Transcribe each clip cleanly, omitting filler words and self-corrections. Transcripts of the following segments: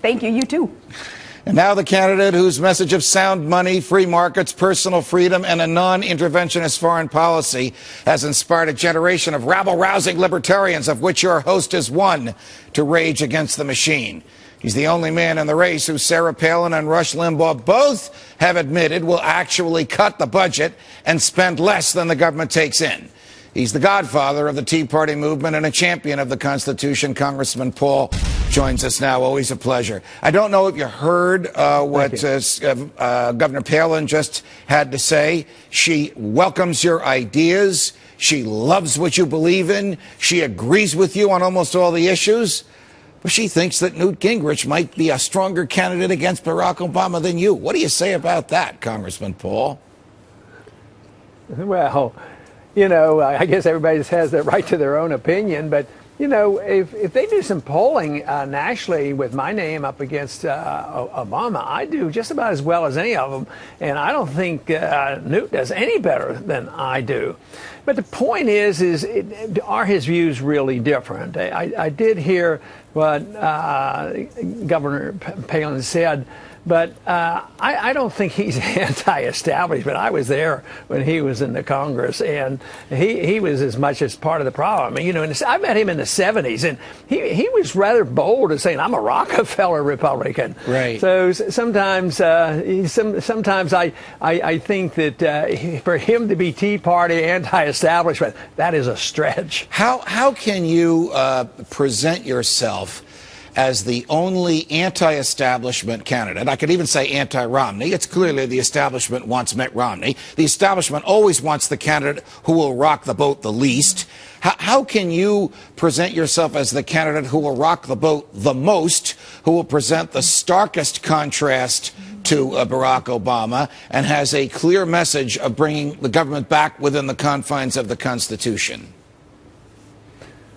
Thank you. You too. And now the candidate whose message of sound money, free markets, personal freedom, and a non-interventionist foreign policy has inspired a generation of rabble-rousing libertarians, of which your host is one, to rage against the machine. He's the only man in the race who Sarah Palin and Rush Limbaugh both have admitted will actually cut the budget and spend less than the government takes in. He's the godfather of the Tea Party movement and a champion of the Constitution. Congressman Paul joins us now. Always a pleasure. I don't know if you heard what Governor Palin just had to say. She welcomes your ideas. She loves what you believe in. She agrees with you on almost all the issues. But she thinks that Newt Gingrich might be a stronger candidate against Barack Obama than you. What do you say about that, Congressman Paul? Well, you know, I guess everybody has the right to their own opinion, but, you know, if they do some polling nationally with my name up against Obama, I do just about as well as any of them, and I don't think Newt does any better than I do. But the point is are his views really different? I did hear what Governor Palin said, but I don't think he's anti-establishment. I was there when he was in the Congress, and he was as much as part of the problem. I mean, you know, I met him in the 70s, and he was rather bold in saying, I'm a Rockefeller Republican. Right. So sometimes sometimes I think that for him to be Tea Party anti-establishment, that is a stretch. How can you present yourself as the only anti-establishment candidate? I could even say anti-Romney. It's clearly the establishment wants Mitt Romney. The establishment always wants the candidate who will rock the boat the least. How can you present yourself as the candidate who will rock the boat the most, who will present the starkest contrast to Barack Obama, and has a clear message of bringing the government back within the confines of the Constitution?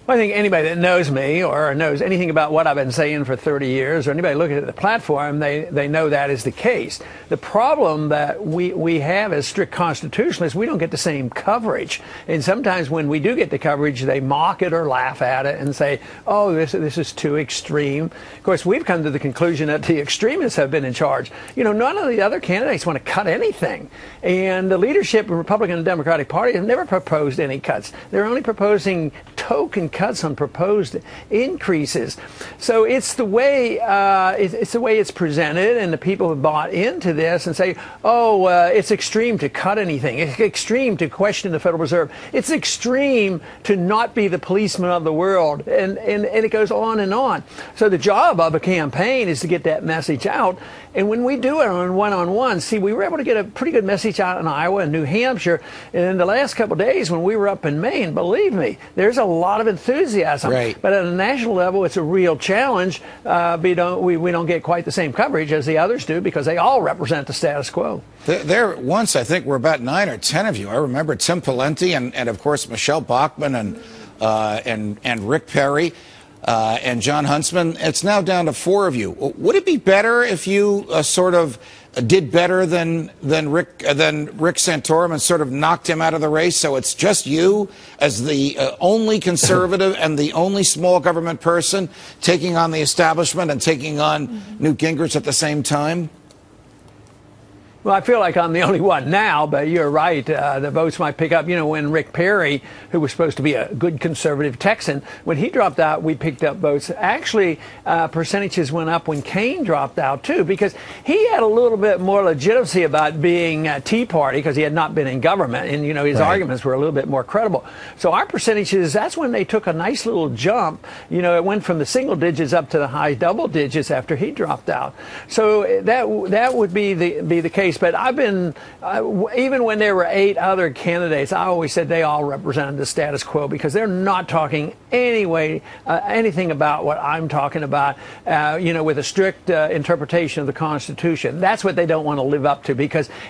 Well, I think anybody that knows me or knows anything about what I've been saying for 30 years, or anybody looking at the platform, they know that is the case. The problem that we have as strict constitutionalists, we don't get the same coverage. And sometimes when we do get the coverage, they mock it or laugh at it and say, oh, this is too extreme. Of course, we've come to the conclusion that the extremists have been in charge. You know, none of the other candidates want to cut anything. And the leadership of the Republican and Democratic Party have never proposed any cuts. They're only proposing token cuts on proposed increases. So it's the way it's presented, and the people have bought into this and say, oh, it's extreme to cut anything. It's extreme to question the Federal Reserve. It's extreme to not be the policeman of the world, and it goes on and on. So the job of a campaign is to get that message out. And when we do it on one-on-one, see, we were able to get a pretty good message out in Iowa and New Hampshire. And in the last couple of days when we were up in Maine, believe me, there's a lot of enthusiasm. Right. But at a national level, it's a real challenge. We don't get quite the same coverage as the others do because they all represent the status quo. There once, I think, were about 9 or 10 of you. I remember Tim Pawlenty and of course, Michelle Bachmann and Rick Perry. And John Huntsman. It's now down to 4 of you. Would it be better if you sort of did better than Rick Santorum and sort of knocked him out of the race? So it's just you as the only conservative and the only small government person taking on the establishment and taking on Newt Gingrich at the same time? Well, I feel like I'm the only one now, but you're right. The votes might pick up. You know, when Rick Perry, who was supposed to be a good conservative Texan, when he dropped out, we picked up votes. Actually, percentages went up when Kane dropped out, too, because he had a little bit more legitimacy about being a Tea Party because he had not been in government. And, you know, his arguments were a little bit more credible. So our percentages, that's when they took a nice little jump. You know, it went from the single digits up to the high double digits after he dropped out. So that would be the case. But I've been, even when there were 8 other candidates, I always said they all represented the status quo because they're not talking anything about what I'm talking about, you know, with a strict interpretation of the Constitution. That's what they don't want to live up to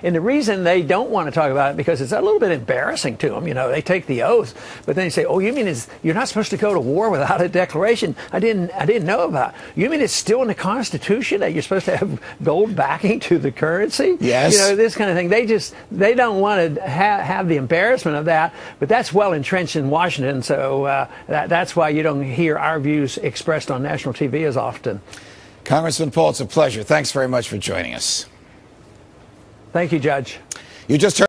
and the reason they don't want to talk about it because it's a little bit embarrassing to them. You know, they take the oath, but then they say, oh, you mean you're not supposed to go to war without a declaration? I didn't know about it. You mean it's still in the Constitution that you're supposed to have gold backing to the currency? Yes. You know, this kind of thing. They don't want to have the embarrassment of that, but that's well entrenched in Washington, so that's why you don't hear our views expressed on national TV as often. Congressman Paul, it's a pleasure. Thanks very much for joining us. Thank you, Judge. You just heard